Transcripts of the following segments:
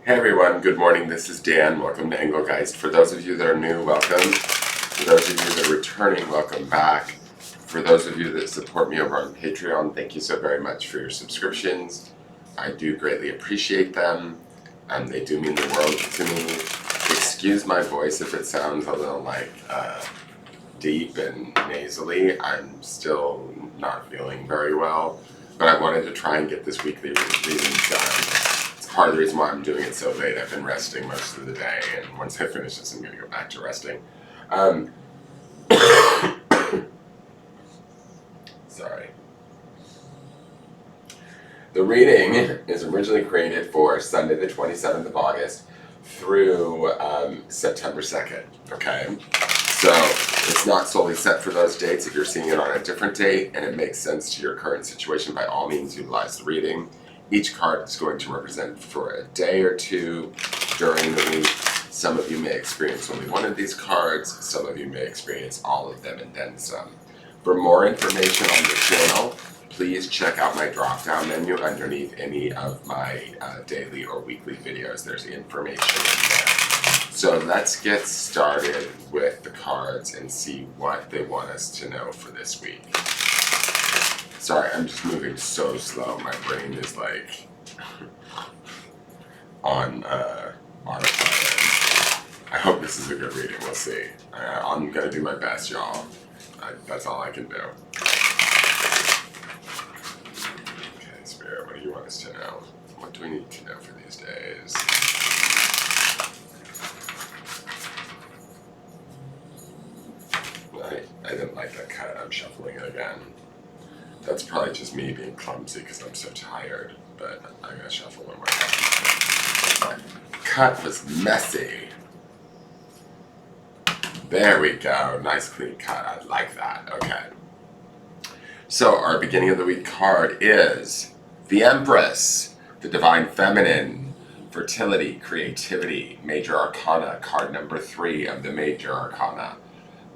Hey everyone, good morning. This is Dan. Welcome to Engelgeist. For those of you that are new, welcome. For those of you that are returning, welcome back. For those of you that support me over on Patreon, thank you so very much for your subscriptions. I do greatly appreciate them. They do mean the world to me. Excuse my voice if it sounds a little deep and nasally. I'm still not feeling very well, but I wanted to try and get this weekly reading done. Part of the reason why I'm doing it so late. I've been resting most of the day, and once I finish this, I'm going to go back to resting. Sorry. The reading is originally created for Sunday the 27th of August through September 2nd, okay? So it's not solely set for those dates. If you're seeing it on a different date and it makes sense to your current situation, by all means utilize the reading. Each card is going to represent for a day or two during the week. Some of you may experience only one of these cards. Some of you may experience all of them and then some. For more information on the channel, please check out my drop-down menu underneath any of my daily or weekly videos. There's information in there. So let's get started with the cards and see what they want us to know for this week. Sorry, I'm just moving so slow. My brain is like on autopilot. I hope this is a good reading. We'll see. I'm gonna do my best, y'all. That's all I can do. Okay, Spirit, what do you want us to know? What do we need to know for these days? I didn't like that cut. I'm shuffling it again. That's probably just me being clumsy because I'm so tired, but I'm gonna shuffle one more time. Cut was messy. There we go, nice clean cut, I like that, okay. So our beginning of the week card is the Empress, the Divine Feminine, fertility, creativity, major arcana, card number 3 of the major arcana.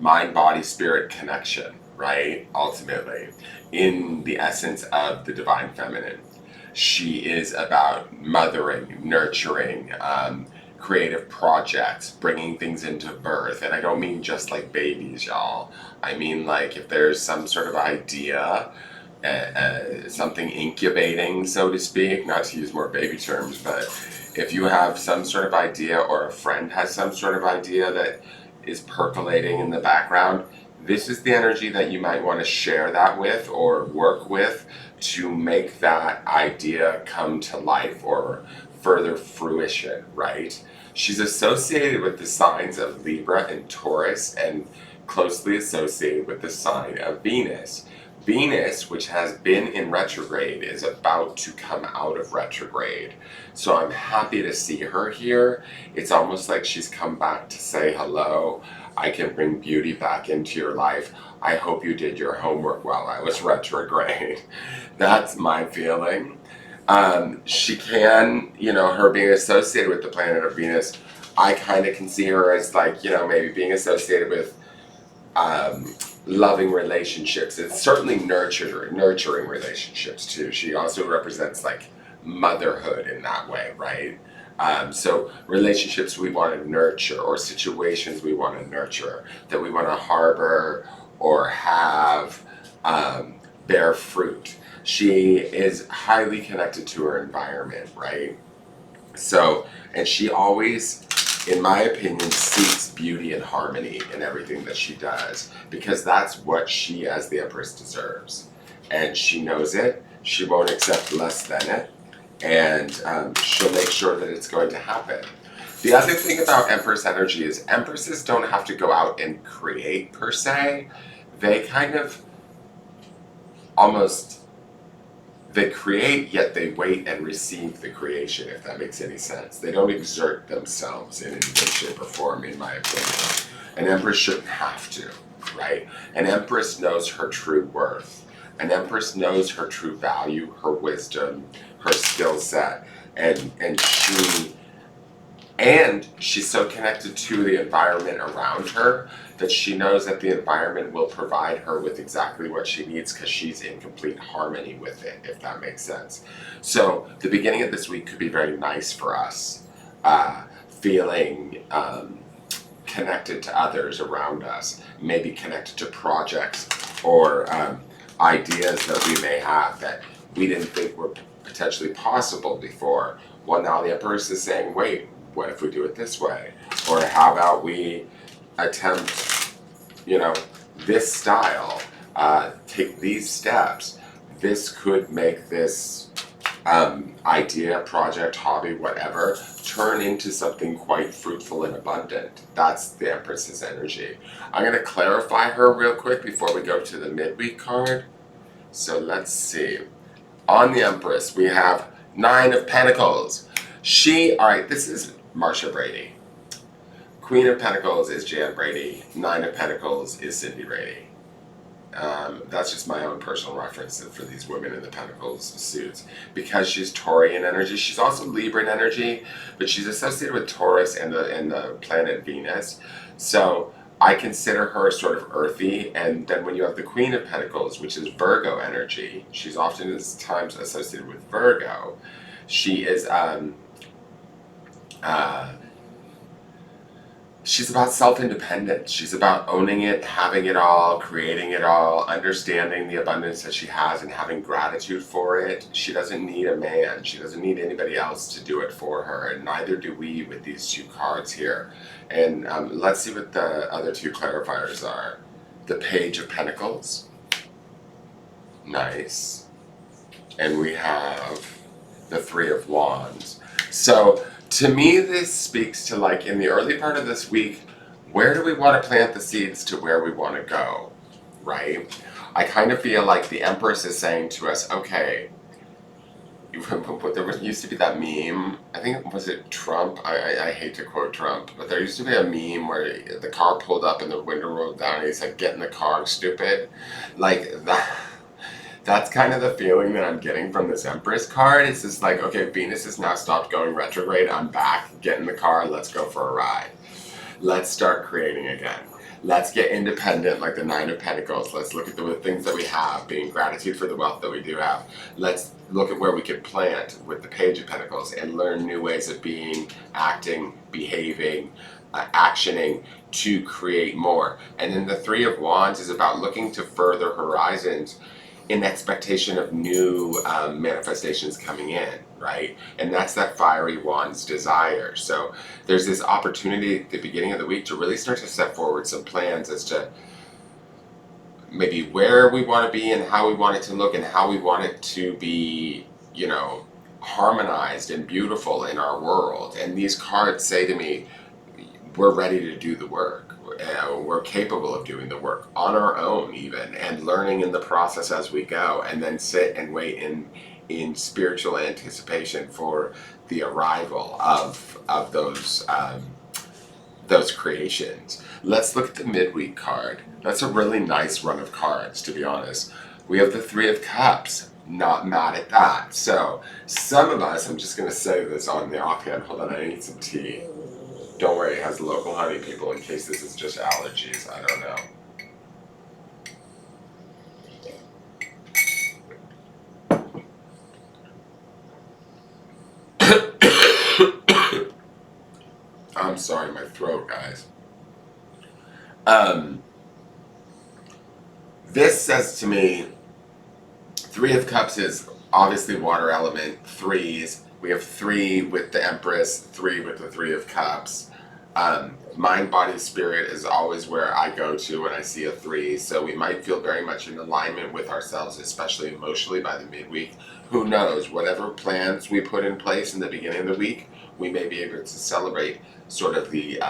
Mind, body, spirit connection, right? Ultimately, in the essence of the Divine Feminine. She is about mothering, nurturing, creative projects, bringing things into birth. And I don't mean just like babies, y'all. I mean like if there's some sort of idea, something incubating, so to speak, not to use more baby terms, but if you have some sort of idea or a friend has some sort of idea that is percolating in the background, this is the energy that you might want to share that with or work with to make that idea come to life or further fruition, right? She's associated with the signs of Libra and Taurus and closely associated with the sign of Venus. Venus, which has been in retrograde, is about to come out of retrograde. So I'm happy to see her here. It's almost like she's come back to say hello. I can bring beauty back into your life. I hope you did your homework while I was retrograde. That's my feeling. She can, her being associated with the planet of Venus, I kind of can see her as like, maybe being associated with loving relationships. It's certainly nurturing relationships too. She also represents like motherhood in that way, right? So relationships we want to nurture or situations we want to nurture, that we want to harbor or have bear fruit. She is highly connected to her environment, right? So, and she always, in my opinion, seeks beauty and harmony in everything that she does, because that's what she as the Empress deserves. And she knows it. She won't accept less than it. And she'll make sure that it's going to happen. The other thing about Empress energy is Empresses don't have to go out and create per se. They kind of almost, they create, yet they wait and receive the creation, if that makes any sense. They don't exert themselves in any way, shape, or form, in my opinion. An Empress shouldn't have to, right? An Empress knows her true worth. An Empress knows her true value, her wisdom, her skill set, and she's so connected to the environment around her that she knows that the environment will provide her with exactly what she needs because she's in complete harmony with it, if that makes sense. So the beginning of this week could be very nice for us. feeling connected to others around us, maybe connected to projects or ideas that we may have that we didn't think were potentially possible before. Well, now the Empress is saying, wait, what if we do it this way? Or how about we attempt, this style, take these steps. This could make this idea, project, hobby, whatever, turn into something quite fruitful and abundant. That's the Empress's energy. I'm going to clarify her real quick before we go to the midweek card. So let's see. On the Empress, we have 9 of Pentacles. Alright, this is Marsha Brady. Queen of Pentacles is Jan Brady. 9 of Pentacles is Cindy Brady. That's just my own personal reference for these women in the Pentacles suits. Because she's Taurian energy. She's also Libran energy, but she's associated with Taurus and the planet Venus. So I consider her sort of earthy. And then when you have the Queen of Pentacles, which is Virgo energy, she's often at times associated with Virgo. She is she's about self-independence. She's about owning it, having it all, creating it all, understanding the abundance that she has and having gratitude for it. She doesn't need a man. She doesn't need anybody else to do it for her, and neither do we with these 2 cards here. And let's see what the other 2 clarifiers are. The Page of Pentacles. Nice. And we have the 3 of Wands. So to me, this speaks to, like, in the early part of this week, where do we want to plant the seeds to where we want to go, right? I kind of feel like the Empress is saying to us, okay, there used to be that meme, I think, was it Trump? I hate to quote Trump, but there used to be a meme where the car pulled up and the window rolled down and he said, get in the car, stupid. Like, that's kind of the feeling that I'm getting from this Empress card. It's just like, okay, Venus has now stopped going retrograde. I'm back. Get in the car. Let's go for a ride. Let's start creating again. Let's get independent like the 9 of Pentacles. Let's look at the things that we have, being gratitude for the wealth that we do have. Let's look at where we could plant with the Page of Pentacles and learn new ways of being, acting, behaving, actioning to create more. And then the 3 of Wands is about looking to further horizons in expectation of new manifestations coming in, right? And that's that fiery Wand's desire. So there's this opportunity at the beginning of the week to really start to set forward some plans as to maybe where we want to be and how we want it to look and how we want it to be, harmonized and beautiful in our world. And these cards say to me, we're ready to do the work. We're capable of doing the work on our own even, and learning in the process as we go, and then sit and wait in spiritual anticipation for the arrival of those creations. Let's look at the midweek card. That's a really nice run of cards, to be honest. We have the 3 of Cups. Not mad at that. So some of us, I'm just going to say this on the offhand. Hold on, I need some tea. Don't worry, it has local honey, people, in case this is just allergies. I don't know. I'm sorry, my throat, guys. This says to me, 3 of Cups is obviously water element, 3s. We have 3 with the Empress, 3 with the 3 of Cups. Mind, body, spirit is always where I go to when I see a 3. So we might feel very much in alignment with ourselves, especially emotionally, by the midweek. Who knows? Whatever plans we put in place in the beginning of the week, we may be able to celebrate sort of the,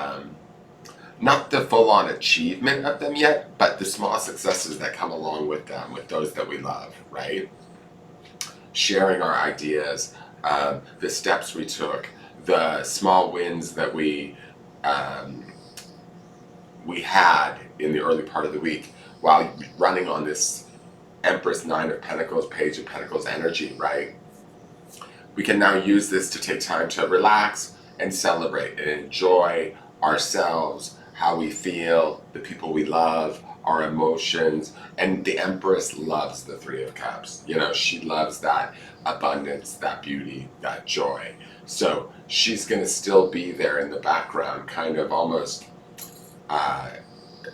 not the full-on achievement of them yet, but the small successes that come along with them, with those that we love, right? Sharing our ideas, the steps we took, the small wins that we had in the early part of the week while running on this Empress, 9 of Pentacles, Page of Pentacles energy, right? We can now use this to take time to relax and celebrate and enjoy ourselves, how we feel, the people we love, our emotions. And the Empress loves the 3 of Cups. She loves that abundance, that beauty, that joy. So she's going to still be there in the background, kind of almost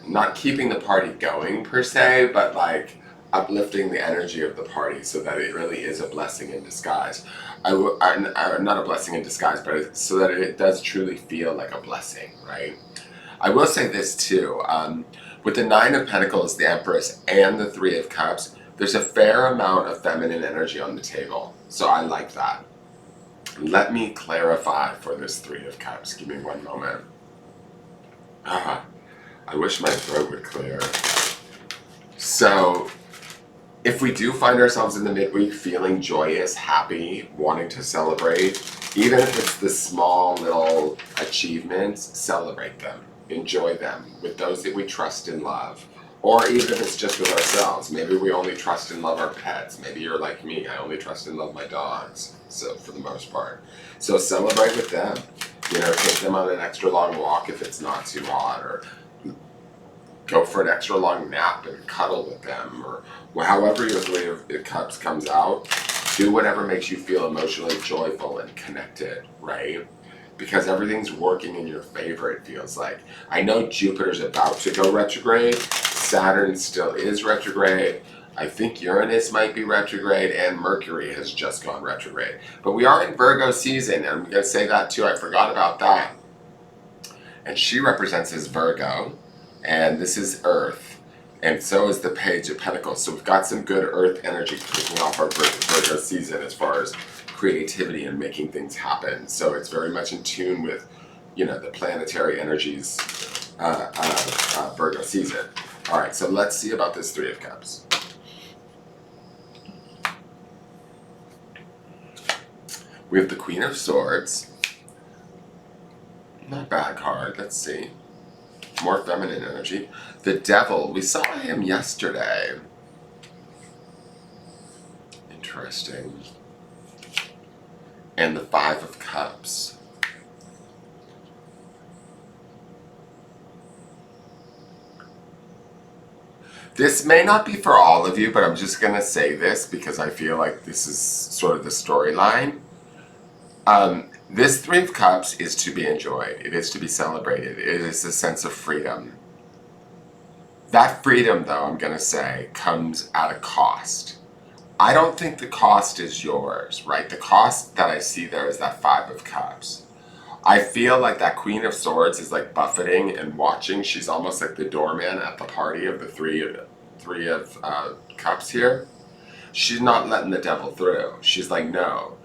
not keeping the party going per se, but like uplifting the energy of the party so that it really is a blessing in disguise. Not a blessing in disguise, but so that it does truly feel like a blessing, right? I will say this too. With the Nine of Pentacles, the Empress, and the Three of Cups, there's a fair amount of feminine energy on the table. So I like that. Let me clarify for this Three of Cups. Give me one moment. I wish my throat would clear. So, if we do find ourselves in the midweek feeling joyous, happy, wanting to celebrate, even if it's the small little achievements, celebrate them. Enjoy them with those that we trust and love. Or even if it's just with ourselves. Maybe we only trust and love our pets. Maybe you're like me. I only trust and love my dogs. So for the most part. So celebrate with them. You know, take them on an extra long walk if it's not too hot. Or go for an extra long nap and cuddle with them. Or however your Three of Cups comes out. Do whatever makes you feel emotionally joyful and connected, right? Because everything's working in your favor, it feels like. I know Jupiter's about to go retrograde. Saturn still is retrograde. I think Uranus might be retrograde, and Mercury has just gone retrograde. But we are in Virgo season, and I'm going to say that too. I forgot about that. And she represents as Virgo, and this is Earth. And so is the Page of Pentacles. So we've got some good Earth energy kicking off our Virgo season as far as creativity and making things happen. So it's very much in tune with, you know, the planetary energies of Virgo season. All right, so let's see about this Three of Cups. We have the Queen of Swords. Not a bad card. Let's see. More feminine energy. The Devil. We saw him yesterday. Interesting. And the Five of Cups. This may not be for all of you, but I'm just going to say this because I feel like this is sort of the storyline. This Three of Cups is to be enjoyed. It is to be celebrated. It is a sense of freedom. That freedom, though, I'm going to say, comes at a cost. I don't think the cost is yours, right? The cost that I see there is that Five of Cups. I feel like that Queen of Swords is like buffeting and watching. She's almost like the doorman at the party of the Three of Cups here. She's not letting the devil through. She's like, no.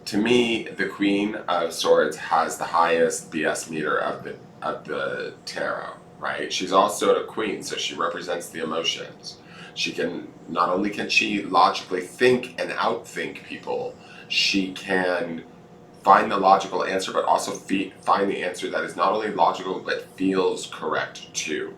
To me, the Queen of Swords has the highest BS meter of the tarot, right? She's also a queen, so she represents the emotions. She can, not only can she logically think and outthink people, she can find the logical answer, but also find the answer that is not only logical, but feels correct too.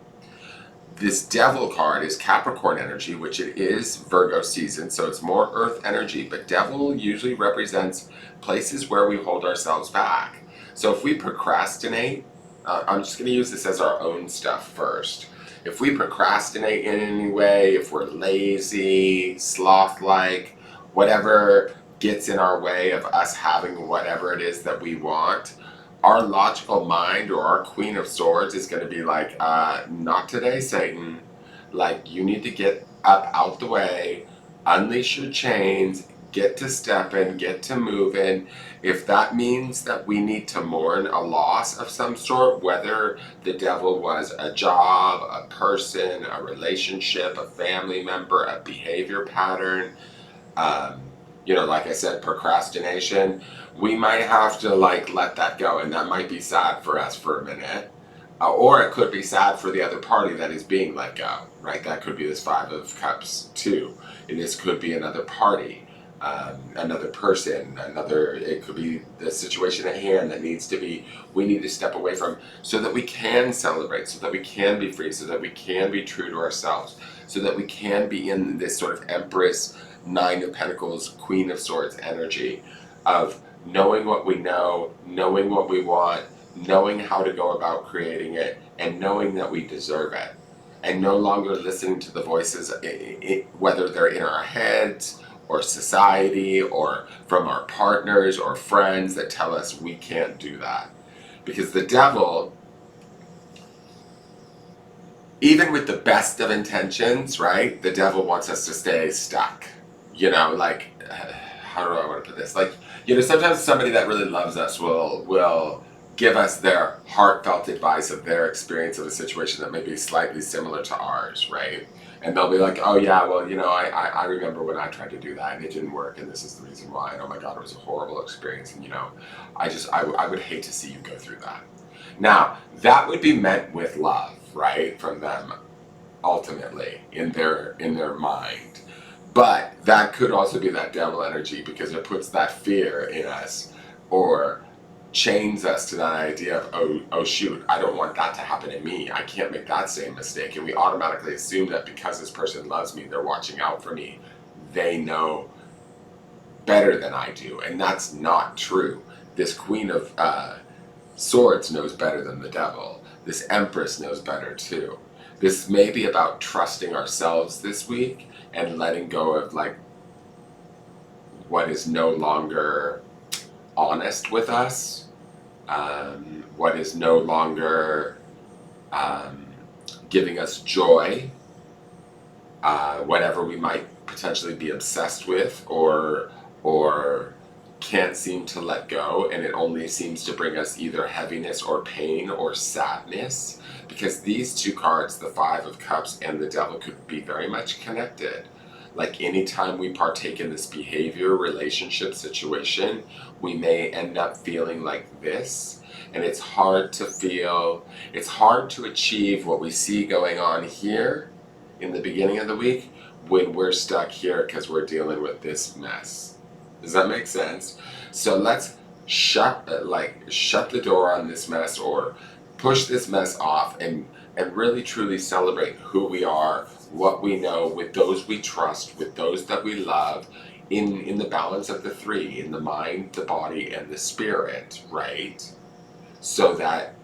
This Devil card is Capricorn energy, which it is Virgo season, so it's more Earth energy, but Devil usually represents places where we hold ourselves back. So if we procrastinate, I'm just going to use this as our own stuff first. If we procrastinate in any way, if we're lazy, sloth-like, whatever gets in our way of us having whatever it is that we want, our logical mind or our Queen of Swords is going to be like, not today, Satan. Like, you need to get up out the way, unleash your chains, get to stepping, get to moving. If that means that we need to mourn a loss of some sort, whether the devil was a job, a person, a relationship, a family member, a behavior pattern, like I said, procrastination, we might have to let that go, and that might be sad for us for a minute. Or it could be sad for the other party that is being let go, right? That could be this Five of Cups too. And this could be another party, another person, it could be the situation at hand that we need to step away from so that we can celebrate, so that we can be free, so that we can be true to ourselves, so that we can be in this sort of Empress, Nine of Pentacles, Queen of Swords energy of knowing what we know, knowing what we want, knowing how to go about creating it, and knowing that we deserve it. And no longer listening to the voices, whether they're in our heads or society or from our partners or friends that tell us we can't do that. Because the devil, even with the best of intentions, right? The devil wants us to stay stuck. You know, like, how do I want to put this? Like, you know, sometimes somebody that really loves us will give us their heartfelt advice of their experience of a situation that may be slightly similar to ours, right? And they'll be like, oh yeah, well, you know, I remember when I tried to do that and it didn't work and this is the reason why. And oh my God, it was a horrible experience. And you know, I would hate to see you go through that. Now, that would be meant with love, right? From them, ultimately, in their mind. But that could also be that devil energy because it puts that fear in us or chains us to that idea of, oh shoot, I don't want that to happen to me. I can't make that same mistake. And we automatically assume that because this person loves me, they're watching out for me. They know better than I do. And that's not true. This Queen of Swords knows better than the devil. This Empress knows better too. This may be about trusting ourselves this week and letting go of like what is no longer honest with us, what is no longer giving us joy, whatever we might potentially be obsessed with or can't seem to let go, and it only seems to bring us either heaviness or pain or sadness, because these two cards, the Five of Cups and the Devil, could be very much connected. Like anytime we partake in this behavior, relationship situation, we may end up feeling like this, and it's hard to achieve what we see going on here in the beginning of the week when we're stuck here because we're dealing with this mess. Does that make sense? So let's shut the door on this mess or push this mess off and really truly celebrate who we are, what we know, with those we trust, with those that we love, in the balance of the three, in the mind, the body, and the spirit, right? So that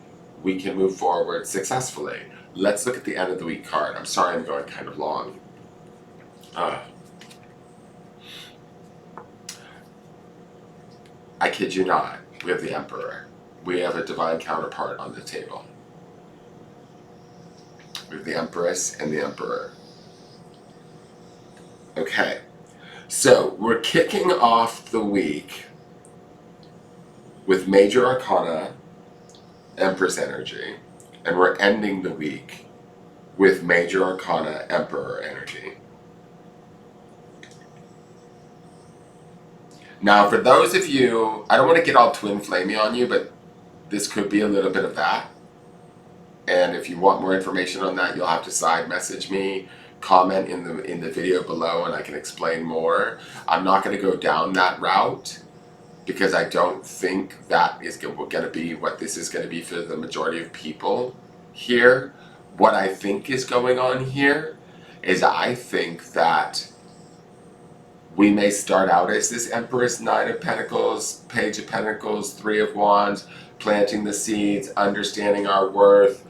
we can move forward successfully. Let's look at the end of the week card. I'm sorry I'm going kind of long. I kid you not, we have the Emperor. We have a divine counterpart on the table. We have the Empress and the Emperor. Okay, so we're kicking off the week with Major Arcana, Empress energy, and we're ending the week with Major Arcana, Emperor energy. Now, for those of you, I don't want to get all twin flamey on you, but this could be a little bit of that. And if you want more information on that, you'll have to side message me, comment in the video below, and I can explain more. I'm not going to go down that route because I don't think that is going to be what this is going to be for the majority of people here. What I think is going on here is I think that we may start out as this Empress, Nine of Pentacles, Page of Pentacles, Three of Wands, planting the seeds, understanding our worth,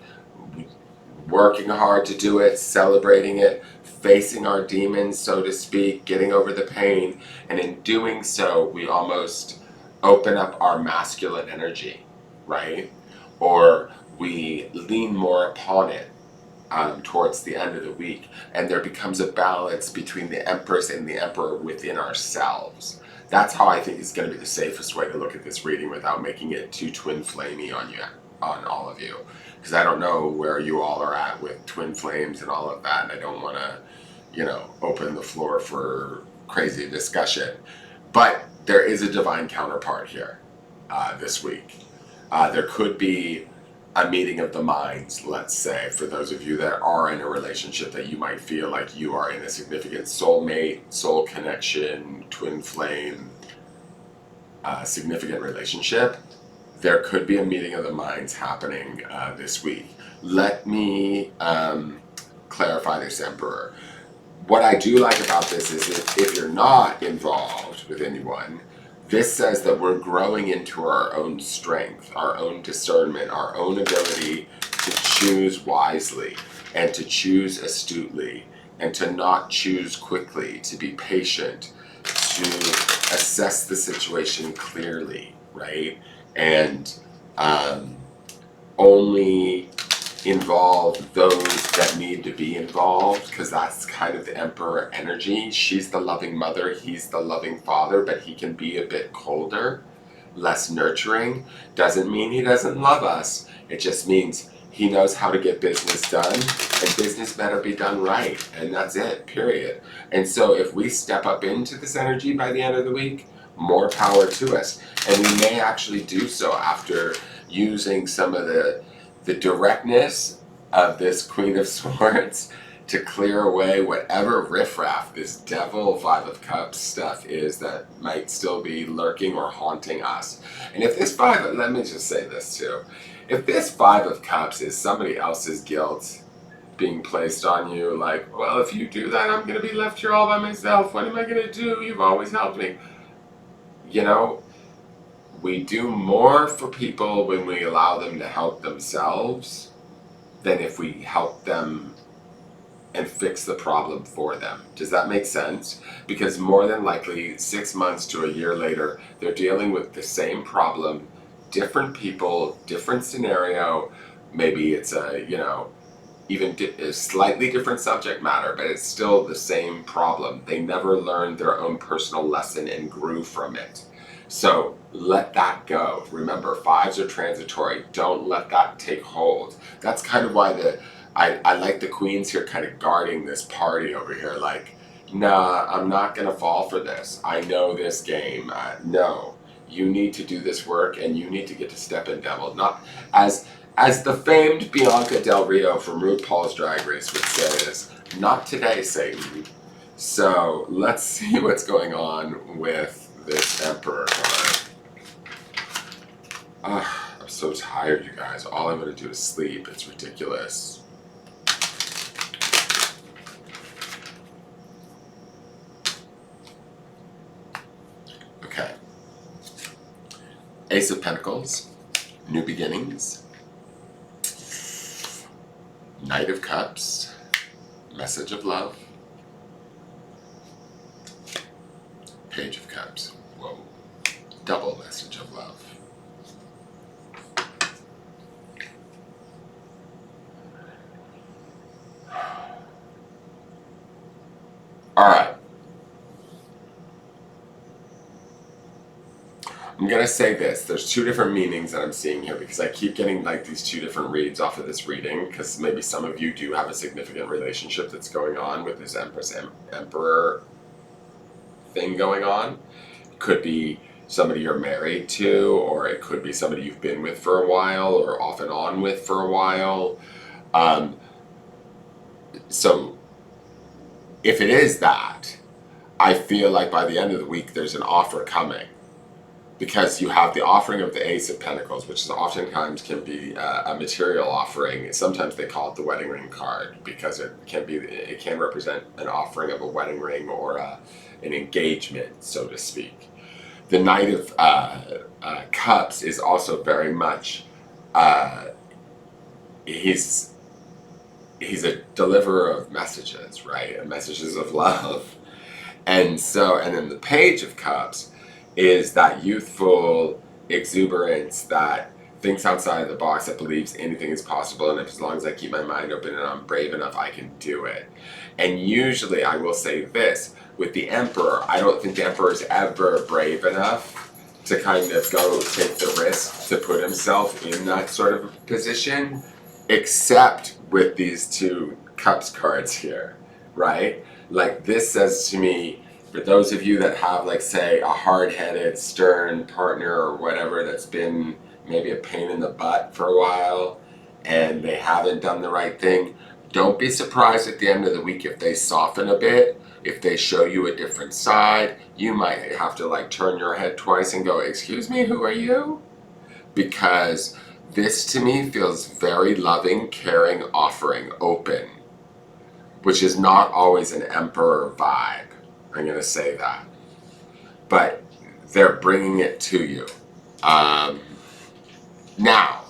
working hard to do it, celebrating it, facing our demons, so to speak, getting over the pain, and in doing so, we almost open up our masculine energy, right? Or we lean more upon it. Towards the end of the week, and there becomes a balance between the Empress and the Emperor within ourselves. That's how I think is going to be the safest way to look at this reading without making it too twin flamey on all of you, because I don't know where you all are at with twin flames and all of that, and I don't want to, open the floor for crazy discussion. But there is a divine counterpart here this week. There could be a meeting of the minds, let's say, for those of you that are in a relationship that you might feel like you are in a significant soulmate, soul connection, twin flame, significant relationship. There could be a meeting of the minds happening this week. Let me clarify this, Emperor. What I do like about this is if you're not involved with anyone, this says that we're growing into our own strength, our own discernment, our own ability to choose wisely and to choose astutely and to not choose quickly, to be patient, to assess the situation clearly, right? And only involve those that need to be involved, because that's kind of the Emperor energy. She's the loving mother, he's the loving father, but he can be a bit colder, less nurturing. Doesn't mean he doesn't love us. It just means he knows how to get business done, and business better be done right. And that's it, period. And so if we step up into this energy by the end of the week, more power to us. And we may actually do so after using some of the directness of this Queen of Swords to clear away whatever riffraff this Devil Five of Cups stuff is that might still be lurking or haunting us. And if this let me just say this too. If this Five of Cups is somebody else's guilt being placed on you, like, well, if you do that, I'm going to be left here all by myself. What am I going to do? You've always helped me. You know, we do more for people when we allow them to help themselves than if we help them and fix the problem for them. Does that make sense? Because more than likely, 6 months to a year later, they're dealing with the same problem, different people, different scenario. Maybe it's a, even a slightly different subject matter, but it's still the same problem. They never learned their own personal lesson and grew from it. So let that go. Remember, fives are transitory. Don't let that take hold. That's kind of why I like the queens here kind of guarding this party over here. Like, nah, I'm not going to fall for this. I know this game. No, you need to do this work, and you need to get to step in, devil. Not as the famed Bianca Del Rio from RuPaul's Drag Race would say, is not today, Satan. So let's see what's going on with this Emperor card. I'm so tired, you guys. All I'm going to do is sleep. It's ridiculous. Okay. Ace of Pentacles, new beginnings. Knight of Cups, message of love. Page of Cups, whoa, double message of love. All right. I'm going to say this. There's two different meanings that I'm seeing here, because I keep getting like these two different reads off of this reading, because maybe some of you do have a significant relationship that's going on with this Emperor thing going on. It could be somebody you're married to, or it could be somebody you've been with for a while, or off and on with for a while. So if it is that, I feel like by the end of the week there's an offer coming, because you have the offering of the Ace of Pentacles, which is oftentimes can be a material offering. Sometimes they call it the wedding ring card, because it can represent an offering of a wedding ring or an engagement, so to speak. The Knight of Cups is also very much he's a deliverer of messages, right? And messages of love. And then the Page of Cups is that youthful exuberance that thinks outside the box, that believes anything is possible, and if, as long as I keep my mind open and I'm brave enough, I can do it. And usually, I will say this, with the Emperor, I don't think the Emperor is ever brave enough to kind of go take the risk to put himself in that sort of position, except with these two Cups cards here, right? Like, this says to me, for those of you that have, like, say, a hard-headed, stern partner or whatever that's been maybe a pain in the butt for a while and they haven't done the right thing, don't be surprised at the end of the week if they soften a bit, if they show you a different side. You might have to, like, turn your head twice and go, excuse me, who are you? Because this to me feels very loving, caring, offering, open, which is not always an Emperor vibe. I'm going to say that. But they're bringing it to you. Now,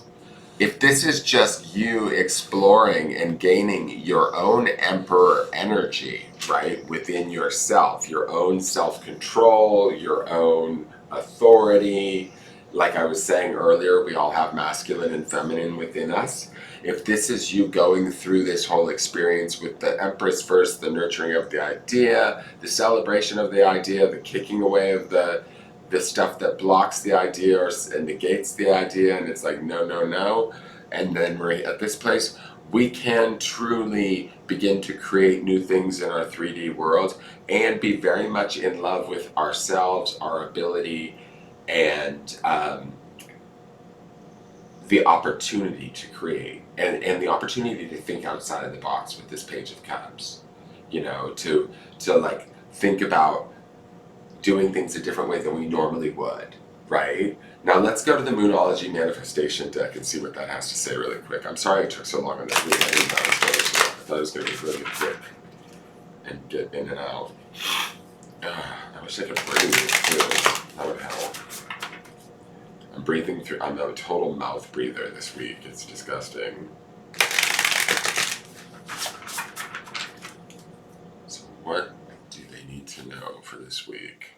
if this is just you exploring and gaining your own Emperor energy, right? Within yourself, your own self-control, your own authority. Like I was saying earlier, we all have masculine and feminine within us. If this is you going through this whole experience with the Empress first, the nurturing of the idea, the celebration of the idea, the kicking away of the stuff that blocks the idea or negates the idea, and it's like, no, no, no. And then we're at this place, we can truly begin to create new things in our 3D world and be very much in love with ourselves, our ability, and the opportunity to create and the opportunity to think outside of the box with this Page of Cups. You know, to like think about doing things a different way than we normally would, right? Now let's go to the Moonology manifestation deck and see what that has to say really quick. I'm sorry it took so long on that read. I didn't know I thought it was going to be really quick and get in and out. I wish I could breathe too. That would help. I'm breathing through. I'm a total mouth breather this week. It's disgusting. So what do they need to know for this week?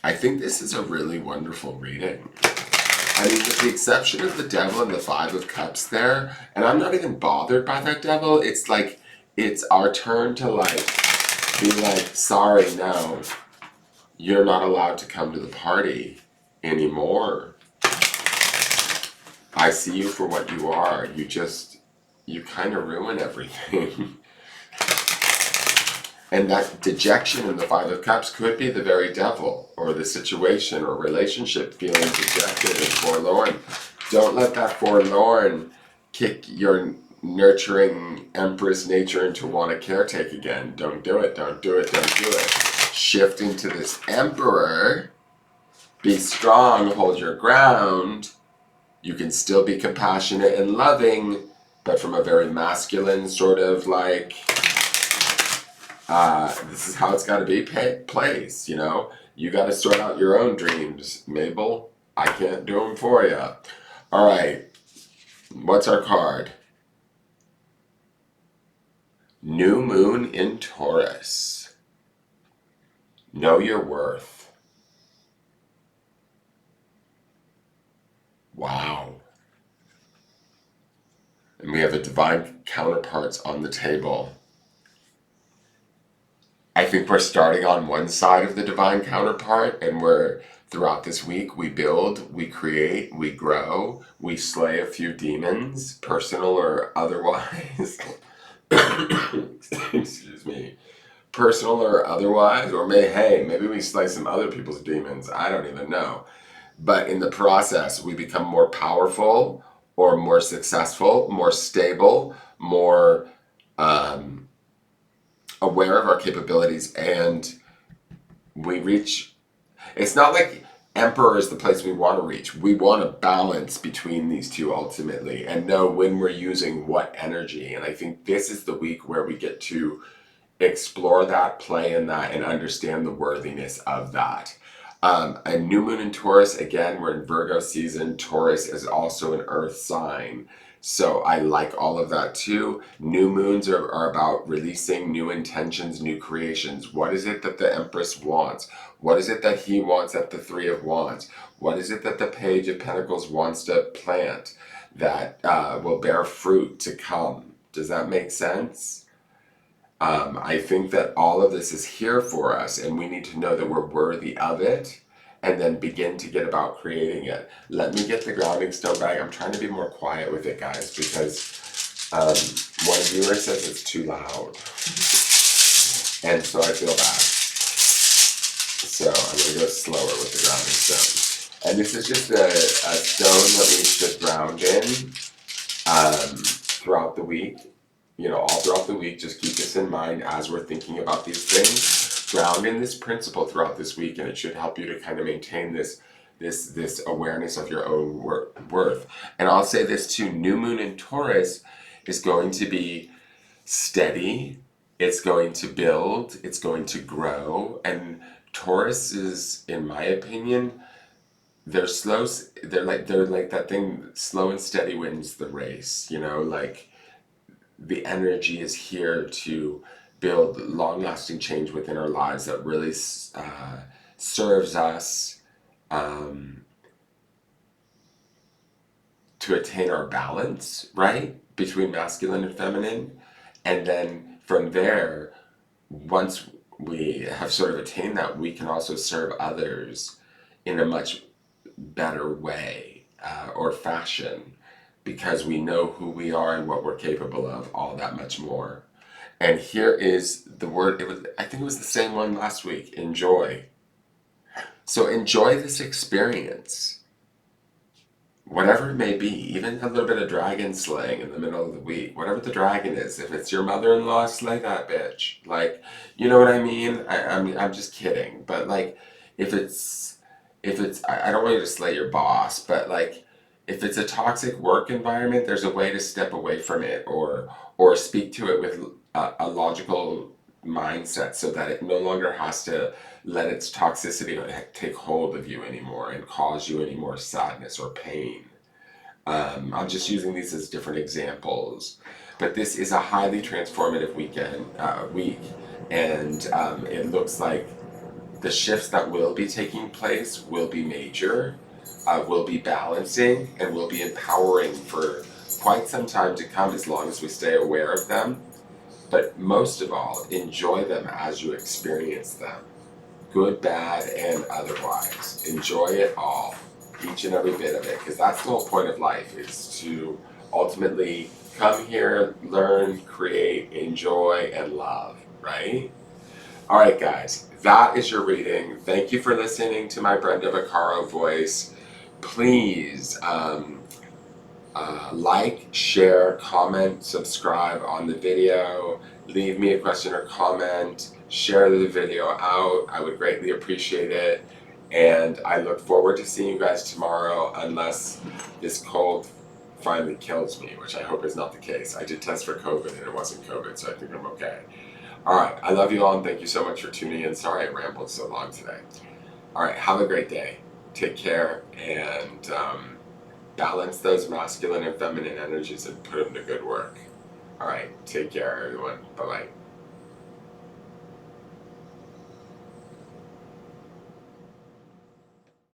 I think this is a really wonderful reading. I mean, with the exception of the Devil and the Five of Cups there, and I'm not even bothered by that Devil, it's like, it's our turn to like, be like, sorry, no, you're not allowed to come to the party anymore. I see you for what you are. You kind of ruin everything. And that dejection in the Five of Cups could be the very devil, or the situation or relationship feeling dejected and forlorn. Don't let that forlorn kick your nurturing Empress nature into want to caretake again. Don't do it, don't do it, don't do it. Shift into this Emperor. Be strong, hold your ground. You can still be compassionate and loving, but from a very masculine sort of like, this is how it's got to be placed, you know? You got to sort out your own dreams, Mabel. I can't do them for you. All right. What's our card? New Moon in Taurus. Know your worth. Wow. And we have a divine counterparts on the table. I think we're starting on one side of the divine counterpart, and we're throughout this week we build, we create, we grow, we slay a few demons, personal or otherwise. Excuse me. Personal or otherwise, or maybe we slay some other people's demons. I don't even know. But in the process, we become more powerful or more successful, more stable, more aware of our capabilities, and we reach. It's not like Emperor is the place we want to reach. We want to balance between these two ultimately and know when we're using what energy. And I think this is the week where we get to explore that, play in that, and understand the worthiness of that. A new moon in Taurus, again, we're in Virgo season. Taurus is also an earth sign. So I like all of that too. New moons are about releasing new intentions, new creations. What is it that the Empress wants? What is it that he wants that the Three of Wands? What is it that the Page of Pentacles wants to plant that will bear fruit to come? Does that make sense? I think that all of this is here for us, and we need to know that we're worthy of it, and then begin to get about creating it. Let me get the grounding stone back. I'm trying to be more quiet with it, guys, because one viewer says it's too loud, and so I feel bad. So I'm going to go slower with the grounding stone. And this is just a stone that we should ground in throughout the week. You know, all throughout the week, just keep this in mind as we're thinking about these things. Ground in this principle throughout this week, and it should help you to kind of maintain this awareness of your own worth. And I'll say this too, new moon in Taurus is going to be steady, it's going to build, it's going to grow, and Taurus is, in my opinion, they're slow, they're like that thing, slow and steady wins the race, you know, like the energy is here to build long-lasting change within our lives that really serves us to attain our balance, right? Between masculine and feminine. And then from there, once we have sort of attained that, we can also serve others in a much better way or fashion because we know who we are and what we're capable of all that much more. And here is the word, I think it was the same one last week, enjoy. So enjoy this experience, whatever it may be, even a little bit of dragon slaying in the middle of the week, whatever the dragon is. If it's your mother-in-law, slay that bitch. Like, you know what I mean? I'm just kidding. But like, if it's, I don't want you to slay your boss, but like, if it's a toxic work environment, there's a way to step away from it or speak to it with a logical mindset so that it no longer has to let its toxicity take hold of you anymore and cause you any more sadness or pain. I'm just using these as different examples, but this is a highly transformative week, and it looks like the shifts that will be taking place will be major, will be balancing, and will be empowering for quite some time to come as long as we stay aware of them. But most of all, enjoy them as you experience them, good, bad, and otherwise. Enjoy it all, each and every bit of it, because that's the whole point of life, is to ultimately come here, learn, create, enjoy, and love, right? All right, guys, that is your reading. Thank you for listening to my Brenda Vaccaro voice. Please like, share, comment, subscribe on the video, leave me a question or comment, share the video out. I would greatly appreciate it. And I look forward to seeing you guys tomorrow, unless this cold finally kills me, which I hope is not the case. I did test for COVID and it wasn't COVID, so I think I'm okay. All right, I love you all and thank you so much for tuning in. Sorry I rambled so long today. All right, have a great day. Take care and balance those masculine and feminine energies and put them to good work. All right, take care, everyone. Bye-bye.